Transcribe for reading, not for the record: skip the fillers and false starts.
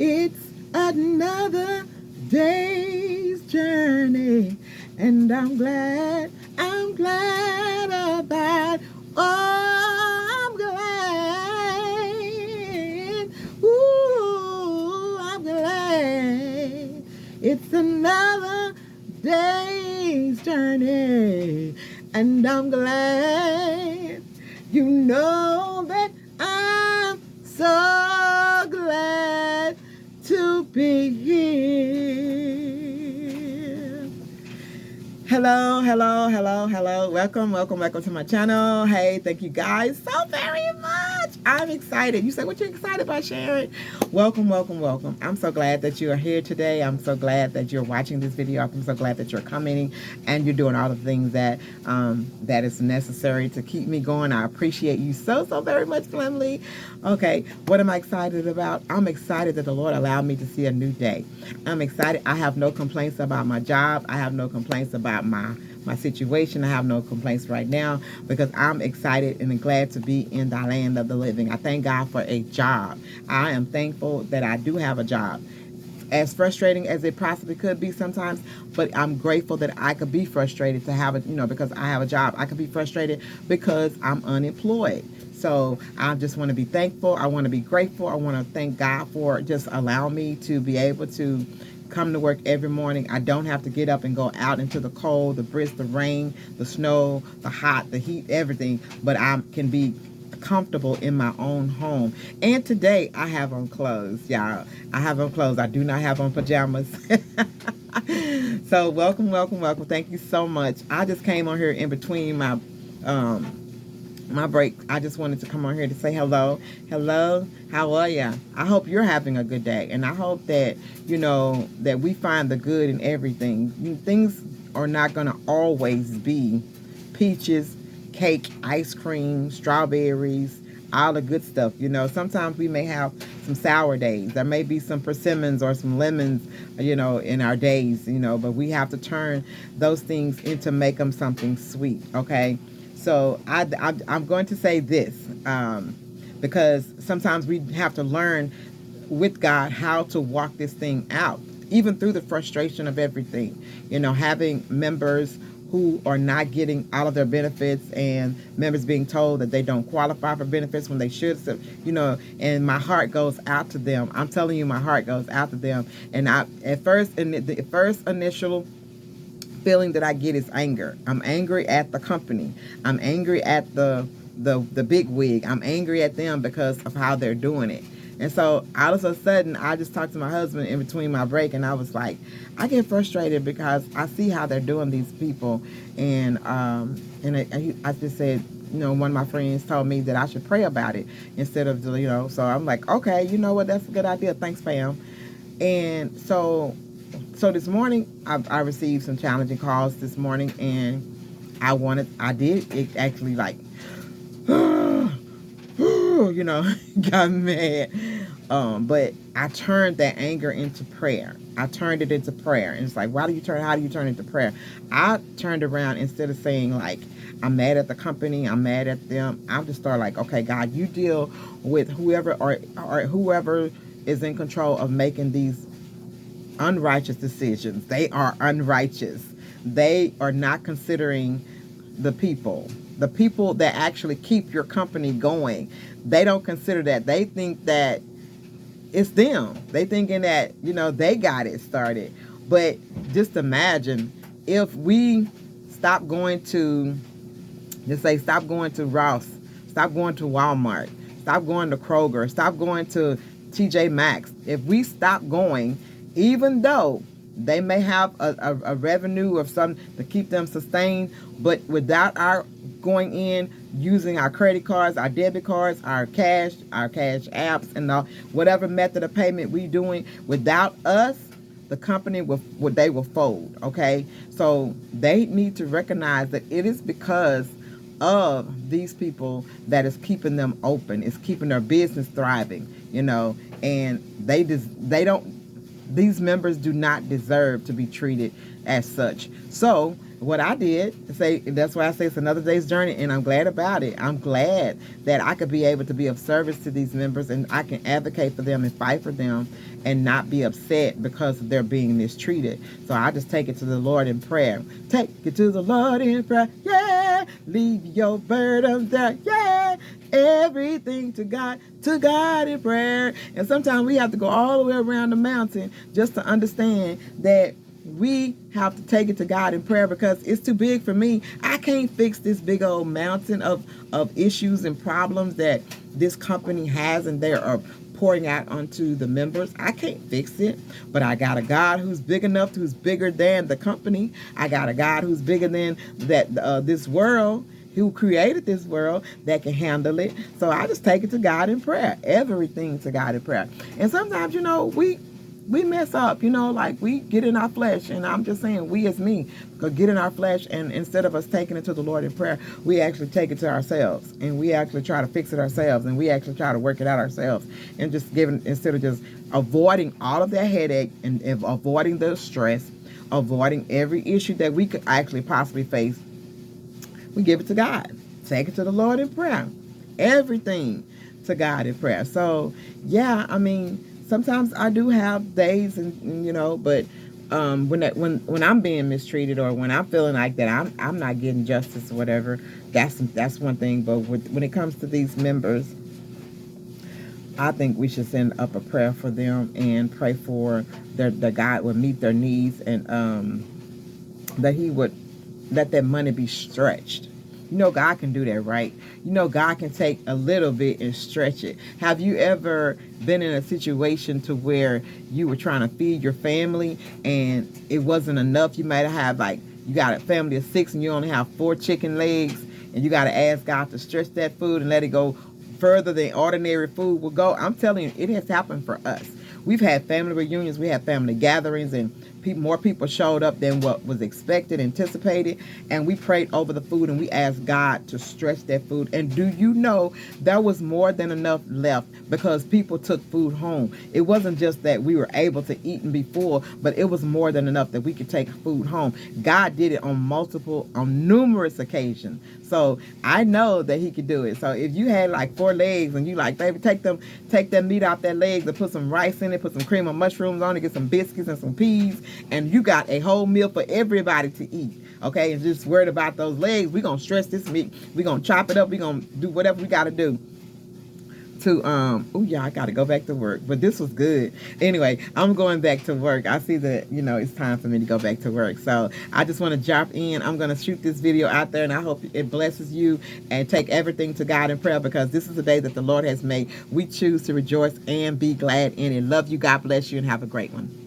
It's another day's journey, and I'm glad about. Oh, I'm glad. Ooh, I'm glad. It's another day's journey, and I'm glad. You know that I'm so glad to be here. Hello, hello, hello, hello. Welcome to my channel. Hey, thank you guys so very much. I'm excited. You say, what you excited about, Sharon? Welcome. I'm so glad that you are here today. I'm so glad that you're watching this video. I'm so glad that you're commenting and you're doing all the things that that is necessary to keep me going. I appreciate you so very much, family. Okay, what am I excited about? I'm excited that the Lord allowed me to see a new day. I'm excited. I have no complaints about my job. I have no complaints about my situation. I have no complaints right now because I'm excited and glad to be in the land of the living. I thank God for a job. I am thankful that I do have a job. As frustrating as it possibly could be sometimes, but I'm grateful that I could be frustrated to have it, because I have a job. I could be frustrated because I'm unemployed. So I just want to be thankful. I want to be grateful. I want to thank God for just allowing me to be able to come to work every morning. I don't have to get up and go out into the cold, the brisk, the rain, the snow, the hot, the heat, everything, but I can be comfortable in my own home. And today I have on clothes, y'all. I have on clothes. I do not have on pajamas. So welcome. Thank you so much. I just came on here in between my break. I just wanted to come on here to say hello. How are ya? I hope you're having a good day, and I hope that that we find the good in everything. Things are not going to always be peaches, cake, ice cream, strawberries, all the good stuff. Sometimes we may have some sour days. There may be some persimmons or some lemons, in our days, but we have to turn those things into make them something sweet, okay? So I'm going to say this because sometimes we have to learn with God how to walk this thing out, even through the frustration of everything. Having members who are not getting all of their benefits and members being told that they don't qualify for benefits when they should, and my heart goes out to them. I'm telling you, my heart goes out to them. And the first initial feeling that I get is anger. I'm angry at the company. I'm angry at the big wig. I'm angry at them because of how they're doing it. And so all of a sudden, I just talked to my husband in between my break, and I was like, I get frustrated because I see how they're doing these people, and I just said, one of my friends told me that I should pray about it instead of, so I'm like, okay, you know what, that's a good idea. Thanks, Pam. And so this morning, I received some challenging calls this morning, and I did it actually like, got mad. But I turned that anger into prayer. I turned it into prayer. And it's like, how do you turn it into prayer? I turned around, instead of saying like, I'm mad at the company, I'm mad at them, I just started like, okay, God, you deal with whoever or whoever is in control of making these unrighteous decisions. They are unrighteous. They are not considering the people that actually keep your company going. They don't consider that. They think that it's them. They thinking that, they got it started. But just imagine if we stop going to, stop going to Ross, stop going to Walmart, stop going to Kroger, stop going to TJ Maxx. If we stop going, even though they may have a revenue of some to keep them sustained, but without our going in, using our credit cards, our debit cards, our cash apps, and whatever method of payment we doing, without us, the company will fold. Okay, so they need to recognize that it is because of these people that is keeping them open, is keeping their business thriving. And these members do not deserve to be treated as such. So what I did, say that's why I say it's another day's journey, and I'm glad about it. I'm glad that I could be able to be of service to these members, and I can advocate for them and fight for them and not be upset because they're being mistreated. So I just take it to the Lord in prayer. Take it to the Lord in prayer. Yeah. Leave your burdens there. Yeah. Everything to God in prayer. And sometimes we have to go all the way around the mountain just to understand that we have to take it to God in prayer, because it's too big for me. I can't fix this big old mountain of issues and problems that this company has, and they are pouring out onto the members. I can't fix it, but I got a God who's big enough, who's bigger than the company. I got a God who's bigger than this world, who created this world, that can handle it. So I just take it to God in prayer. Everything to God in prayer. And sometimes, we mess up, like we get in our flesh, and I'm just saying we as me could get in our flesh, and instead of us taking it to the Lord in prayer, we actually take it to ourselves, and we actually try to fix it ourselves, and we actually try to work it out ourselves, and just instead of just avoiding all of that headache and avoiding the stress, avoiding every issue that we could actually possibly face, we give it to God. Take it to the Lord in prayer. Everything to God in prayer. So yeah, sometimes I do have days, but when I'm being mistreated, or when I'm feeling like that I'm not getting justice or whatever, that's one thing. But when it comes to these members, I think we should send up a prayer for them and pray for that God would meet their needs, and that He would let that money be stretched. God can do that, right? God can take a little bit and stretch it. Have you ever been in a situation to where you were trying to feed your family and it wasn't enough? You might have you got a family of 6 and you only have 4 chicken legs, and you got to ask God to stretch that food and let it go further than ordinary food will go. I'm telling you, it has happened for us. We've had family reunions, we had family gatherings, and more people showed up than what was expected, anticipated, and we prayed over the food, and we asked God to stretch that food. And do you know there was more than enough left, because people took food home? It wasn't just that we were able to eat and be full, but it was more than enough that we could take food home. God did it on numerous occasions. So I know that He could do it. So if you had 4 legs and you baby, take that meat out that leg, and put some rice in it, put some cream of mushrooms on it, get some biscuits and some peas, and you got a whole meal for everybody to eat. Okay, and just worried about those legs, we're going to stretch this meat. We're going to chop it up. We're going to do whatever we got to do to, I got to go back to work. But this was good. Anyway, I'm going back to work. I see that, it's time for me to go back to work. So I just want to jump in. I'm going to shoot this video out there, and I hope it blesses you, and take everything to God in prayer, because this is the day that the Lord has made. We choose to rejoice and be glad in it. Love you. God bless you, and have a great one.